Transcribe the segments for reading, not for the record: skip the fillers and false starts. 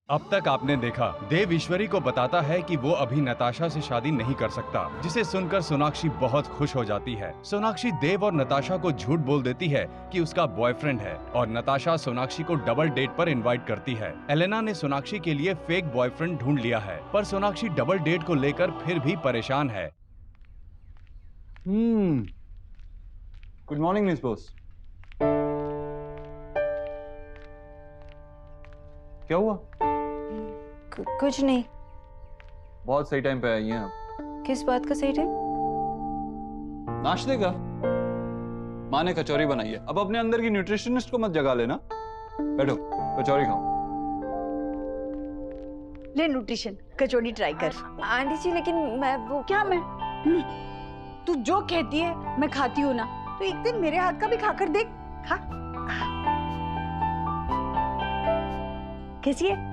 अब तक आपने देखा, देव ईश्वरी को बताता है कि वो अभी नताशा से शादी नहीं कर सकता, जिसे सुनकर सोनाक्षी बहुत खुश हो जाती है। सोनाक्षी देव और नताशा को झूठ बोल देती है कि उसका बॉयफ्रेंड है और नताशा सोनाक्षी को डबल डेट पर इनवाइट करती है। एलेना ने सोनाक्षी के लिए फेक बॉयफ्रेंड ढूंढ लिया है, पर सोनाक्षी डबल डेट को लेकर फिर भी परेशान है। Good morning miss Bose. क्या हुआ? कुछ नहीं। बहुत सही टाइम पे आई हैं आप। किस बात का सही टाइम? नाश्ते का। माँ ने कचौरी बनाई है, अब अपने अंदर की न्यूट्रिशनिस्ट को मत जगा लेना। बैठो, कचौरी खाओ। ले न्यूट्रिशन कचौड़ी ट्राई कर। आंटी जी लेकिन मैं वो क्या मैं तू जो कहती है मैं खाती हूँ ना, तो एक दिन मेरे हाथ का भी खाकर देख। खा। कैसी है?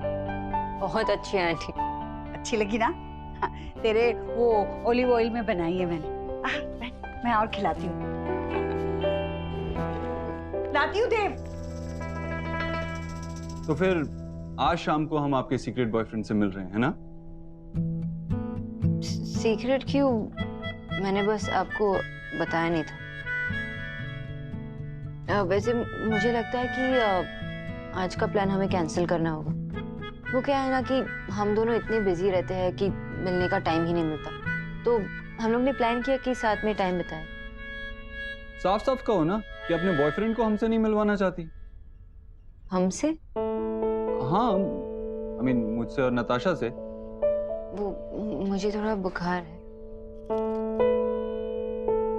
बहुत अच्छी है आंटी। अच्छी लगी ना? हाँ, तेरे वो ऑलिव ऑयल में बनाई है मैंने। मैं और खिलाती हूँ। लाती हूँ देव। तो फिर आज शाम को हम आपके सीक्रेट बॉयफ्रेंड से मिल रहे हैं, है ना? सीक्रेट क्यों? मैंने बस आपको बताया नहीं था। वैसे मुझे लगता है कि आज का प्लान हमें कैंसिल करना होगा। वो क्या है ना कि हम दोनों इतने बिजी रहते हैं कि मिलने का टाइम ही नहीं मिलता, तो हम लोग ने प्लान किया कि साथ में टाइम बिताएं। साफ साफ कहो ना कि अपने बॉयफ्रेंड को हमसे नहीं मिलवाना चाहती। हमसे? हाँ, आई मीन मुझसे और नताशा से। वो मुझे थोड़ा बुखार है।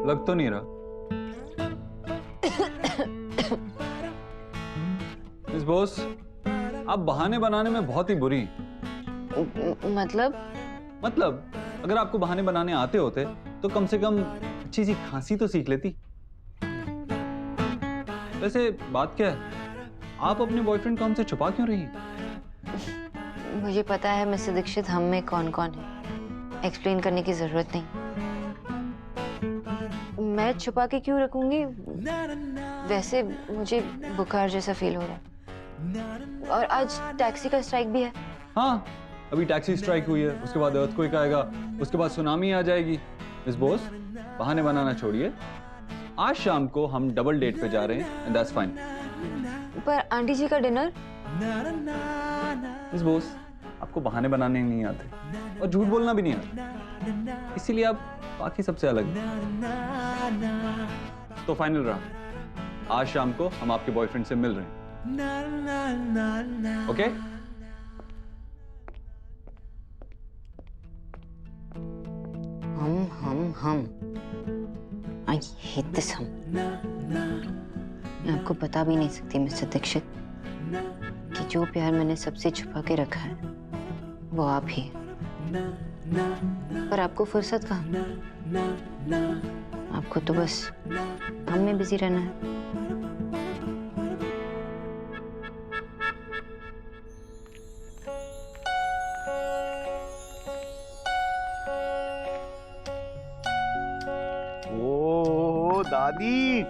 लग तो नहीं रहा। मिस बोस, आप बहाने बनाने में बहुत ही बुरी हैं। मतलब अगर आपको बहाने बनाने आते होते तो कम से कम अच्छी सी खांसी तो सीख लेती। वैसे बात क्या है, आप अपने बॉयफ्रेंड को हमसे छुपा क्यों रही हैं? मुझे पता है मिस्टर दीक्षित हम में कौन कौन है, एक्सप्लेन करने की जरूरत नहीं। मैं छुपा के क्यों रखूंगी? वैसे मुझे बुखार जैसा फील हो रहा है और आज टैक्सी का स्ट्राइक भी है। हाँ, अभी टैक्सी स्ट्राइक हुई है, उसके बाद अर्थक्वेक आएगा, उसके बाद सुनामी आ जाएगी। मिस बोस, बहाने बनाना छोड़िए। आज शाम को हम डबल डेट पे जा रहे हैं एंड दैट्स फाइन। पर आंटी जी का डिनर? मिस बोस, आपको बहाने बनाने नहीं आते और झूठ बोलना भी नहीं आता, इसीलिए आप बाकी सबसे अलग हैं। तो फाइनल रहा, आज शाम को हम आपके बॉयफ्रेंड से मिल रहे हैं। ओके? हम आई हेट दिस हम। मैं आपको बता भी नहीं सकती मिस्टर दीक्षित कि जो प्यार मैंने सबसे छुपा के रखा है वो आप ही है। पर आपको फुर्सत कहाँ? आपको तो बस हम में बिजी रहना है। ओ दादी,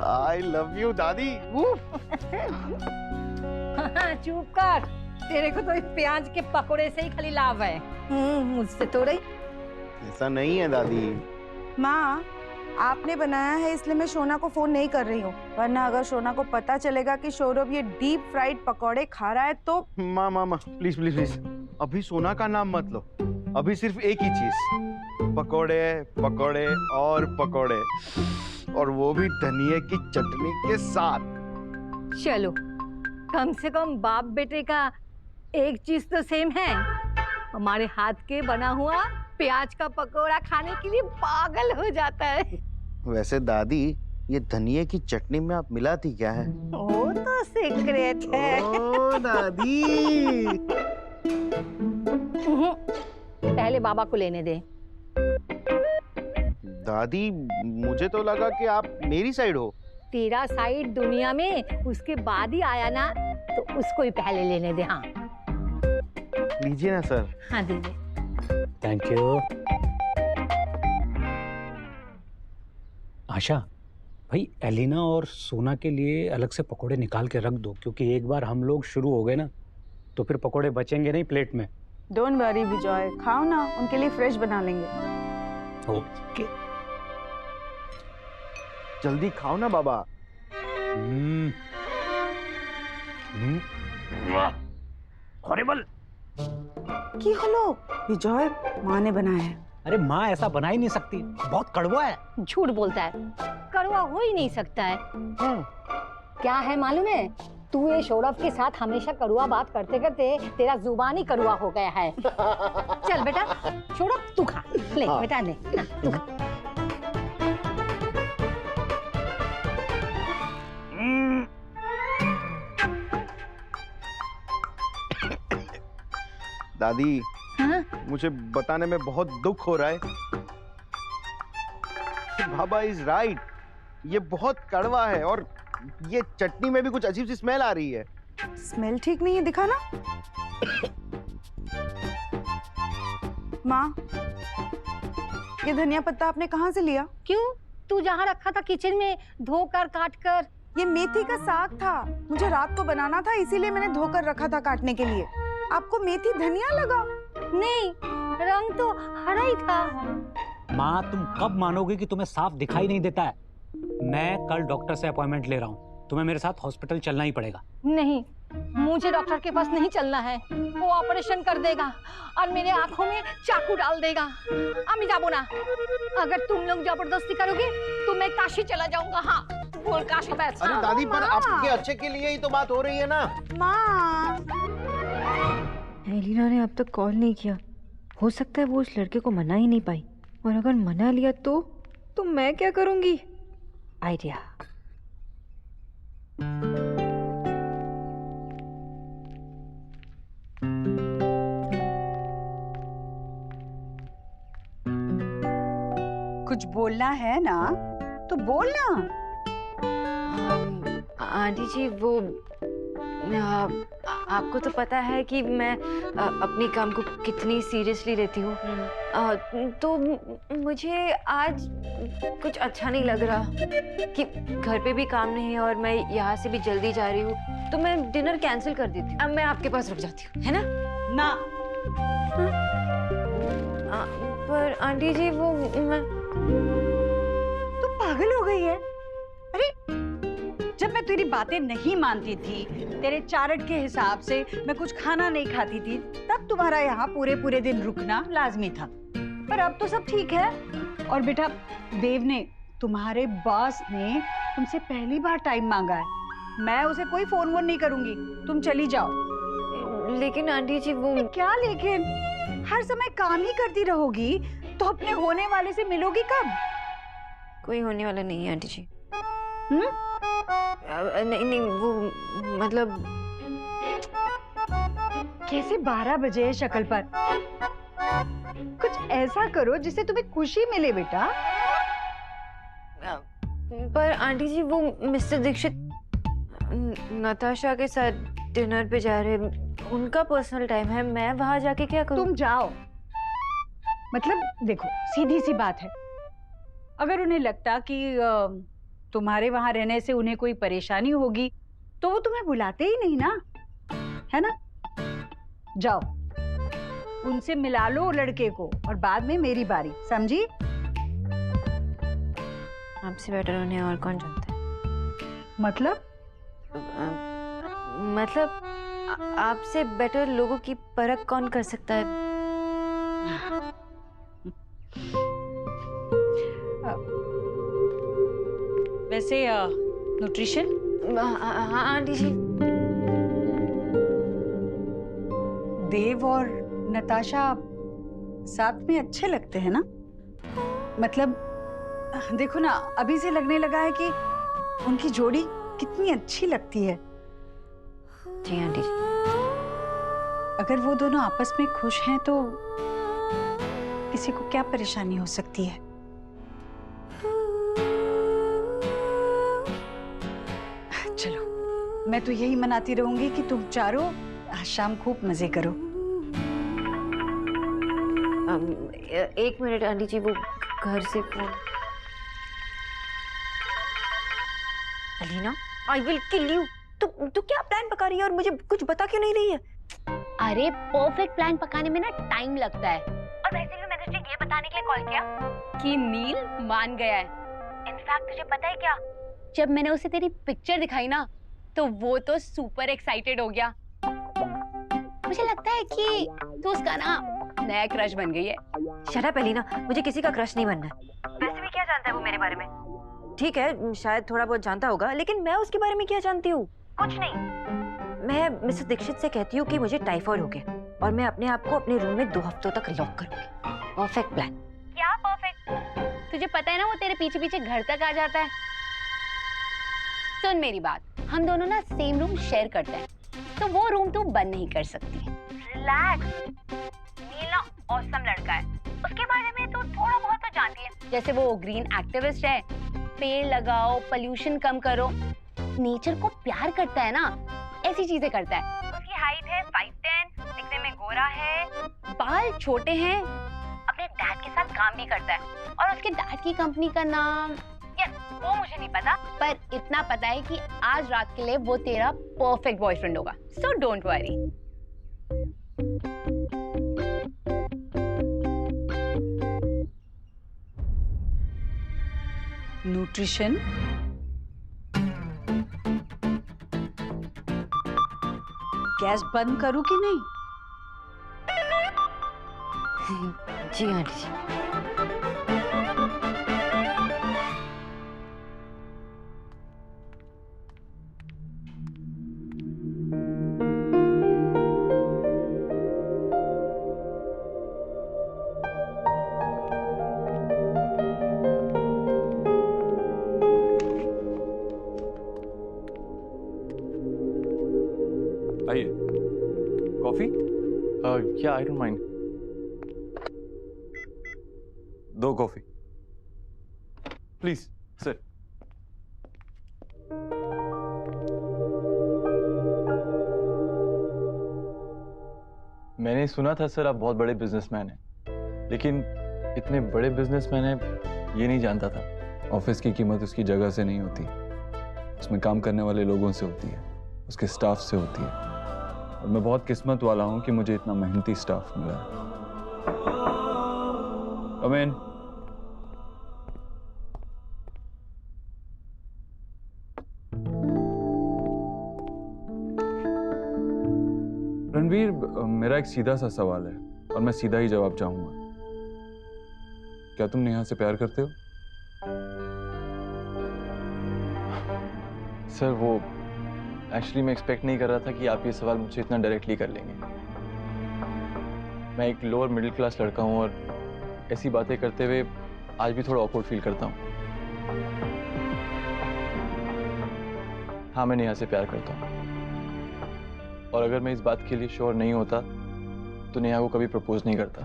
आई लव यू दादी। चुप कर, तेरे को तो इस प्याज के पकोड़े से ही खाली लाभ है। मुझसे थोड़ा ही। ऐसा नहीं है दादी। माँ, आपने बनाया है इसलिए मैं शोना को फोन नहीं कर रही हूँ, वरना अगर शोना को पता चलेगा कि सौरभ ये डीप फ्राइड पकौड़े खा रहा है तो। माँ माँ माँ प्लीज प्लीज प्लीज, अभी सोना का नाम मत लो। अभी सिर्फ एक ही चीज, पकौड़े पकौड़े और पकौड़े, और वो भी धनिये की चटनी के साथ। चलो, कम से कम बाप बेटे का एक चीज तो सेम है। हमारे हाथ के बना हुआ प्याज का पकोड़ा खाने के लिए पागल हो जाता है। वैसे दादी, ये धनिये की चटनी में आप मिलाती क्या है? वो तो सीक्रेट है। ओ दादी। पहले बाबा को लेने दे। दादी, मुझे तो लगा कि आप मेरी साइड हो। तेरा साइड दुनिया में उसके बाद ही आया ना, तो उसको ही पहले लेने दे। हाँ लीजिए ना सर। हाँ दीजिए। Thank you. आशा भाई, एलिना और सोना के लिए अलग से पकोड़े निकाल के रख दो, क्योंकि एक बार हम लोग शुरू हो गए ना तो फिर पकोड़े बचेंगे नहीं प्लेट में। डोंट वरी विजय, खाओ ना, उनके लिए फ्रेश बना लेंगे। ओके। जल्दी खाओ ना बाबा। हॉरिबल। की हलो विजय, माँ ने बनाया है। अरे माँ ऐसा बना ही नहीं सकती, बहुत कड़वा है। झूठ बोलता है, कड़वा हो ही नहीं सकता है। क्या है मालूम है, तू ये सौरभ के साथ हमेशा कड़वा बात करते करते तेरा जुबान ही कड़वा हो गया है। चल बेटा, सौरभ तू खा ले। हाँ। बेटा ले, हाँ, तू खा। दादी, हाँ? मुझे बताने में बहुत दुख हो रहा है। बाबा इज राइट, ये बहुत कड़वा है और ये चटनी में भी कुछ अजीब सी स्मेल आ रही है। स्मेल ठीक नहीं है, दिखा ना। माँ, ये धनिया पत्ता आपने कहाँ से लिया? क्यों? तू जहाँ रखा था किचन में, धोकर काट कर। ये मेथी का साग था, मुझे रात को बनाना था, इसीलिए मैंने धोकर रखा था काटने के लिए। आपको मेथी धनिया लगा? नहीं, रंग तो हरा ही था। माँ तुम कब मानोगे कि तुम्हें साफ दिखाई नहीं देता है? मैं कल डॉक्टर से अपॉइंटमेंट ले रहा हूँ, तुम्हें मेरे साथ हॉस्पिटल चलना ही पड़ेगा। नहीं, मुझे डॉक्टर के पास नहीं चलना है। वो ऑपरेशन कर देगा और मेरे आंखों में चाकू डाल देगा। अम्मी जाबो ना, अगर तुम लोग जबरदस्ती करोगे तो मैं काशी चला जाऊंगा। हाँ, बोल काशी बैठ। अरे दादी, पर आपके अच्छे के लिए ही तो बात हो रही है ना। माँ, एलिना ने अब तक कॉल नहीं किया। हो सकता है वो उस लड़के को मना ही नहीं पाई, और अगर मना लिया तो मैं क्या करूंगी? आइडिया। कुछ बोलना है ना तो बोलना। आंटी जी, वो आपको तो पता है कि मैं अपने काम को कितनी सीरियसली लेती हूँ। तो मुझे आज कुछ अच्छा नहीं लग रहा कि घर पे भी काम नहीं है और मैं यहाँ से भी जल्दी जा रही हूँ, तो मैं डिनर कैंसिल कर देती हूँ। अब मैं आपके पास रुक जाती हूँ, है ना? ना, पर आंटी जी वो तू पागल हो गई है? अरे, जब मैं तेरी बातें नहीं मानती थी, तेरे चार्ट के हिसाब से मैं कुछ खाना नहीं खाती थी, तब तुम्हारा यहाँ पूरे पूरे दिन रुकना लाजमी था। पर अब तो सब ठीक है। और बेटा, देव ने, तुम्हारे बॉस ने तुमसे पहली बार टाइम मांगा है। मैं उसे कोई फोन वोन नहीं करूंगी, तुम चली जाओ। लेकिन आंटी जी वो क्या लेकिन? हर समय काम ही करती रहोगी तो अपने होने वाले से मिलोगी कब? कोई होने वाला नहीं है आंटी जी। हम्म? नहीं नहीं, वो मतलब कैसे 12 बजे है शक्ल पर? कुछ ऐसा करो जिससे तुम्हें खुशी मिले बेटा। पर आंटी जी वो मिस्टर दीक्षित नताशा के साथ डिनर पे जा रहे हैं, उनका पर्सनल टाइम है, मैं वहां जाके क्या करूं? तुम जाओ। मतलब देखो, सीधी सी बात है, अगर उन्हें लगता कि तुम्हारे वहां रहने से उन्हें कोई परेशानी होगी तो वो तुम्हें बुलाते ही नहीं ना, है ना? जाओ, उनसे मिला लो लड़के को और बाद में मेरी बारी, समझी? आपसे बेटर उन्हें और कौन जानता है? मतलब मतलब आपसे बेटर लोगों की परख कौन कर सकता है? वैसे न्यूट्रिशन? हाँ आंटी जी। देव और नताशा साथ में अच्छे लगते हैं ना? मतलब देखो ना, अभी से लगने लगा है कि उनकी जोड़ी कितनी अच्छी लगती है। जी आंटी जी। अगर वो दोनों आपस में खुश हैं तो किसी को क्या परेशानी हो सकती है? चलो, मैं तो यही मनाती रहूंगी कि तुम चारों आज शाम खूब मजे करो। एक मिनट आंटी जी, वो घर से phone. Alina, I will kill you. तू क्या प्लान पका रही है और मुझे कुछ बता क्यों नहीं रही है? अरे परफेक्ट प्लान पकाने में ना टाइम लगता है। और वैसे भी मैंने तुझे ये बताने के लिए कॉल किया कि नील मान गया है। इनफैक्ट तुझे पता है क्या, जब मैंने उसे तेरी पिक्चर दिखाई ना तो वो तो सुपर एक्साइटेड हो गया। मुझे लगता है कि तू उसका ना नया क्रश बन गई है। शट अप एलिना, मुझे किसी का क्रश नहीं बनना है। वैसे भी क्या जानता है वो मेरे बारे में? ठीक है, शायद थोड़ा बहुत जानता होगा, लेकिन मैं उसके बारे में क्या जानती हूँ? कुछ नहीं। मैं मिसेस दीक्षित से कहती हूँ कि मुझे टाइफाइड हो गया और मैं अपने आप को अपने रूम में 2 हफ्तों तक लॉक करूंगी। Perfect plan. क्या परफेक्ट? तुझे पता है ना वो तेरे पीछे पीछे घर तक आ जाता है। सुन मेरी बात, हम दोनों ना सेम रूम शेयर करते हैं, तो वो रूम तू बंद नहीं कर सकती। रिलैक्स, नील ना ऑसम लड़का है, उसके बारे में तो थोड़ा बहुत तो जानती है। जैसे वो ग्रीन एक्टिविस्ट है, पेड़ लगाओ, पोल्यूशन कम करो, नेचर को प्यार करता है ना, ऐसी चीजें करता है। उसकी हाइट है 5'10", दिखने में गोरा है, बाल छोटे हैं, अपने डैड के साथ काम भी करता है और उसके डैड की कंपनी का नाम वो मुझे नहीं पता, पर इतना पता है कि आज रात के लिए वो तेरा परफेक्ट बॉयफ्रेंड होगा। So don't worry. Nutrition, gas बंद करूं कि नहीं? जी आंटी जी। आइए, coffee? Yeah, I don't mind. 2 coffee please sir. मैंने सुना था सर आप बहुत बड़े बिजनेसमैन हैं, लेकिन इतने बड़े बिजनेसमैन हैं ये नहीं जानता था। ऑफिस की कीमत उसकी जगह से नहीं होती, उसमें काम करने वाले लोगों से होती है, उसके स्टाफ से होती है। और मैं बहुत किस्मत वाला हूं कि मुझे इतना मेहनती स्टाफ मिला है। Come in. रणवीर, मेरा एक सीधा सा सवाल है और मैं सीधा ही जवाब चाहूंगा। क्या तुम नेहा से प्यार करते हो? सर वो एक्चुअली मैं एक्सपेक्ट नहीं कर रहा था कि आप ये सवाल मुझसे इतना डायरेक्टली कर लेंगे। मैं एक लोअर मिडिल क्लास लड़का हूँ और ऐसी बातें करते हुए आज भी थोड़ा ऑकवर्ड फील करता हूँ। हाँ, मैं नेहा से प्यार करता हूँ और अगर मैं इस बात के लिए श्योर नहीं होता तो नेहा को कभी प्रपोज नहीं करता।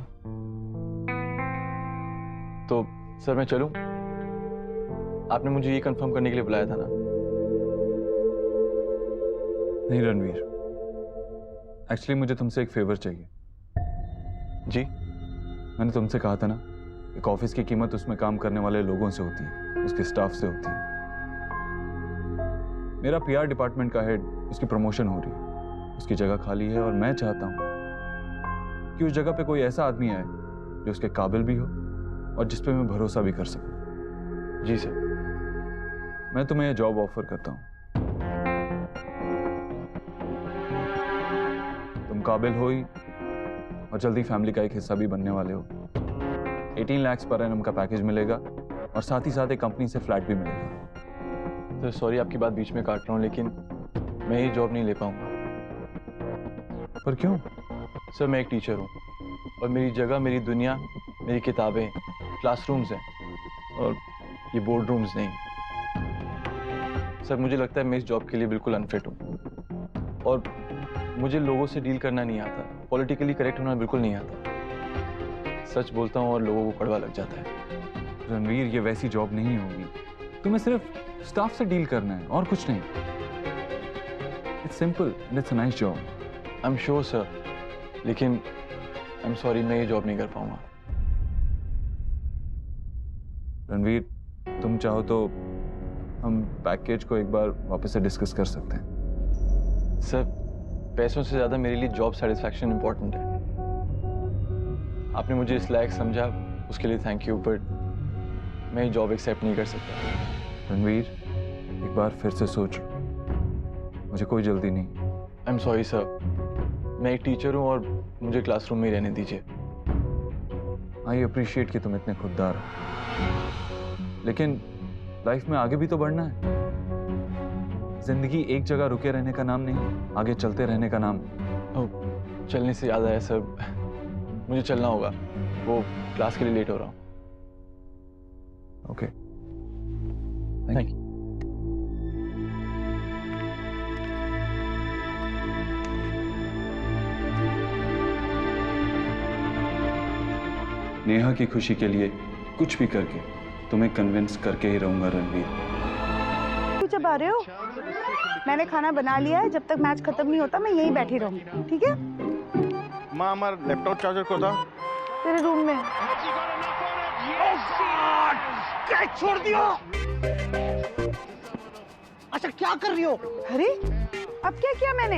तो सर मैं चलूं? आपने मुझे ये कंफर्म करने के लिए बुलाया था ना? नहीं रणवीर, एक्चुअली मुझे तुमसे एक फेवर चाहिए। जी? मैंने तुमसे कहा था ना, एक ऑफिस की कीमत उसमें काम करने वाले लोगों से होती है, उसके स्टाफ से होती है। मेरा पीआर डिपार्टमेंट का हेड, उसकी प्रमोशन हो रही है, उसकी जगह खाली है और मैं चाहता हूं कि उस जगह पे कोई ऐसा आदमी आए जो उसके काबिल भी हो और जिस पे मैं भरोसा भी कर सकूं। जी सर। मैं तुम्हें ये जॉब ऑफर करता हूं। तुम काबिल हो ही और जल्दी फैमिली का एक हिस्सा भी बनने वाले हो। 18 लाख पर एनम का पैकेज मिलेगा और साथ ही साथ एक कंपनी से फ्लैट भी मिलेगा। सर सॉरी आपकी बात बीच में काट रहा हूँ, लेकिन मैं ये जॉब नहीं ले पाऊंगा। पर क्यों? सर मैं एक टीचर हूँ और मेरी जगह, मेरी दुनिया, मेरी किताबें, क्लासरूम्स हैं और ये बोर्ड रूम्स नहीं। सर मुझे लगता है मैं इस जॉब के लिए बिल्कुल अनफिट हूँ और मुझे लोगों से डील करना नहीं आता, पॉलिटिकली करेक्ट होना बिल्कुल नहीं आता। सच बोलता हूँ और लोगों को कड़वा लग जाता है। रणवीर, ये वैसी जॉब नहीं होगी। तुम्हें सिर्फ स्टाफ से डील करना है और कुछ नहीं। It's simple and it's a nice job. I am sure sir, लेकिन आई एम सॉरी मैं ये जॉब नहीं कर पाऊंगा। रणवीर, तुम चाहो तो हम पैकेज को एक बार वापस से डिस्कस कर सकते हैं। सर पैसों से ज़्यादा मेरे लिए जॉब सेटिस्फैक्शन इम्पोर्टेंट है। आपने मुझे इस लायक समझा, उसके लिए थैंक यू, बट मैं ये जॉब एक्सेप्ट नहीं कर सकता। रणवीर, एक बार फिर से सोच लो, मुझे कोई जल्दी नहीं। आई एम सॉरी सर, मैं एक टीचर हूँ और मुझे क्लासरूम में ही रहने दीजिए। आई अप्रिशिएट कि तुम इतने खुददार हो, लेकिन लाइफ में आगे भी तो बढ़ना है। जिंदगी एक जगह रुके रहने का नाम नहीं, आगे चलते रहने का नाम। चलने से याद आया सर, मुझे चलना होगा, वो क्लास के लिए लेट हो रहा हूँ। Okay, thank you. नेहा की खुशी के लिए कुछ भी करके तुम्हें कन्विंस करके ही रहूंगा रणवीर। क्यों जब आ रहे हो? मैंने खाना बना लिया है, जब तक मैच खत्म नहीं होता मैं यहीं बैठी रहूंगी, ठीक है? माँ, हमारा लैपटॉप चार्जर को था तेरे रूम में। क्या छोड़ दिया? अच्छा क्या कर रही हो? अरे अब क्या किया मैंने?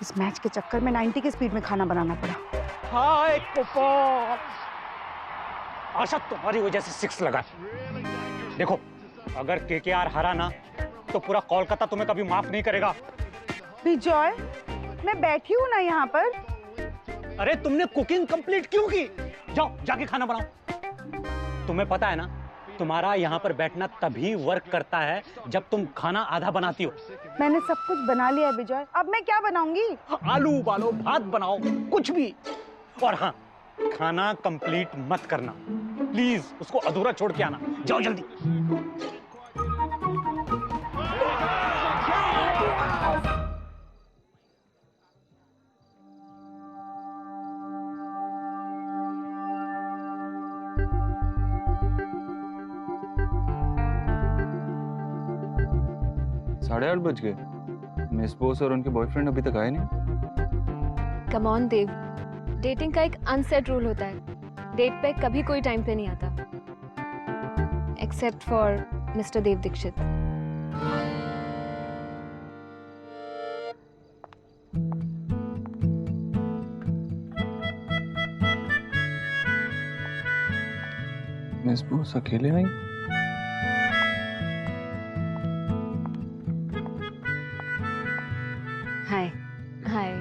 इस मैच के चक्कर में 90 के स्पीड में खाना बनाना पड़ा। हाय गोपाल, आशा तुम्हारी वजह से 6 लगा। देखो, अगर केकेआर हारा ना तो पूरा कोलकाता तुम्हें कभी माफ नहीं करेगा। विजय, मैं बैठी हूँ ना यहाँ पर। अरे तुमने कुकिंग कंप्लीट क्यों की? जाओ जाके खाना बनाओ। तुम्हें पता है ना, तुम्हारा यहाँ पर बैठना तभी वर्क करता है जब तुम खाना आधा बनाती हो। मैंने सब कुछ बना लिया है विजय, अब मैं क्या बनाऊंगी? आलू उबालो, भात बनाओ, कुछ भी। और हाँ, खाना कंप्लीट मत करना प्लीज, उसको अधूरा छोड़ के आना। जाओ जल्दी। साढ़े 8 बज गए। मिस बोस और उनके बॉयफ्रेंड अभी तक आए नहीं। कम ऑन देव, डेटिंग का एक अनसेट रूल होता है, डेट पे कभी कोई टाइम पे नहीं आता, except for mister Dev Dikshit. Miss Bose अकेले आई? हाय। हाय।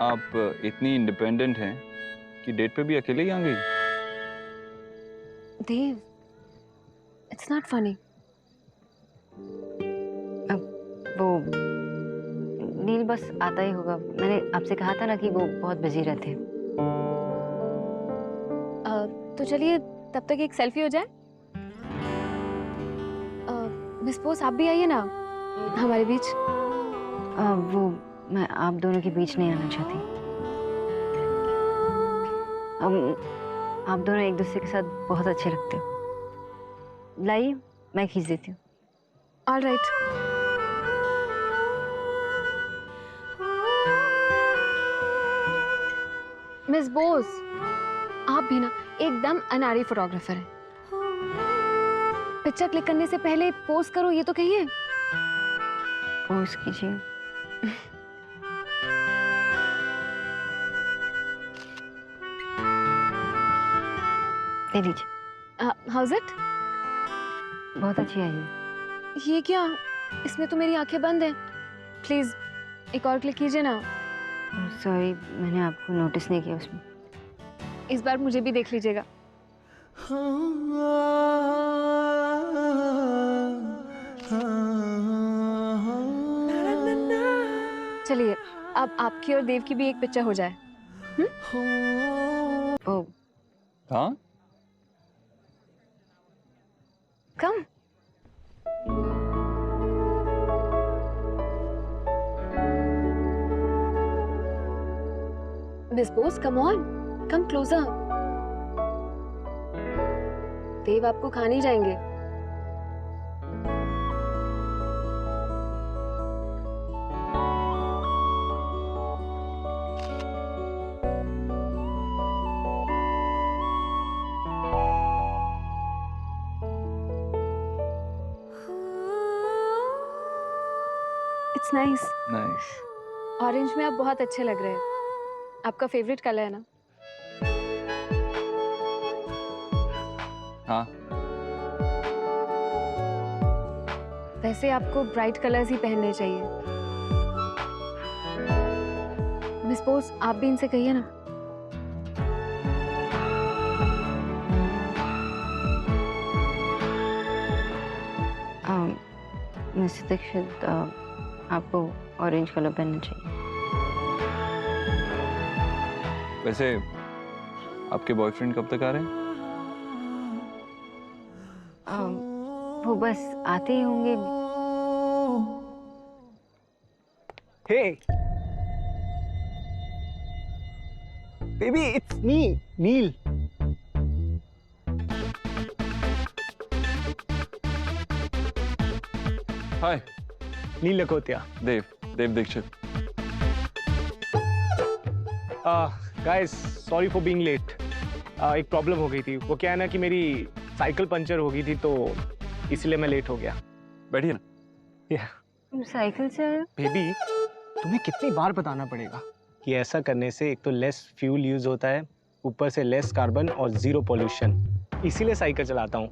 आप इतनी इंडिपेंडेंट हैं कि डेट पे भी अकेले ही आ गई? देव, इट्स नॉट फनी। वो नील बस आता ही होगा, मैंने आपसे कहा था ना कि वो बहुत बिजी रहते हैं। तो चलिए तब तक एक सेल्फी हो जाए। मिस बोस आप भी आइए ना हमारे बीच। वो मैं आप दोनों के बीच नहीं आना चाहती। आप दोनों एक दूसरे के साथ बहुत अच्छे लगते हो। लाइए मैं खींच देती हूँ। All right. मिस बोस, आप भी ना एकदम अनाड़ी फोटोग्राफर हैं। पिक्चर क्लिक करने से पहले पोस्ट करो ये तो कहिए। पोस्ट कीजिए। ले लीजिए। How's it? बहुत अच्छी आई है। ये क्या, इसमें तो मेरी आंखें बंद हैं। प्लीज एक और क्लिक कीजिए ना। सॉरी, मैंने आपको नोटिस नहीं किया उसमें। इस बार मुझे भी देख लीजिएगा। चलिए अब आपकी और देव की भी एक पिक्चर हो जाए। ओ हाँ, come. Miss Bose come on, come closer. Dev आपको खा नहीं जाएंगे। It's nice. नाइस। ऑरेंज में आप बहुत अच्छे लग रहे हैं। आपका फेवरेट कलर है ना? हाँ। वैसे आपको ब्राइट कलर्स ही पहनने चाहिए। मिस बोस, आप भी इनसे कहिए ना। मिस्टर दीक्षित, आपको ऑरेंज कलर पहनना चाहिए। वैसे आपके बॉयफ्रेंड कब तक आ रहे हैं? वो बस आते ही होंगे। Hey, baby, it's me, Neil. Hi. Neil Lakhotia. Dev Dixit. Guys, sorry for being late. एक प्रॉब्लम हो गई थी। वो क्या है ना कि मेरी साइकिल पंचर हो गई थी, तो इसलिए मैं लेट हो गया। बैठिए ना। तुम साइकिल से आए हो? बेबी, तुम्हें कितनी बार बताना पड़ेगा कि ऐसा करने से एक तो लेस फ्यूल यूज होता है, ऊपर से लेस कार्बन और जीरो पोल्यूशन। इसीलिए साइकिल चलाता हूँ।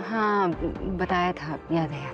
हाँ, बताया था, याद है।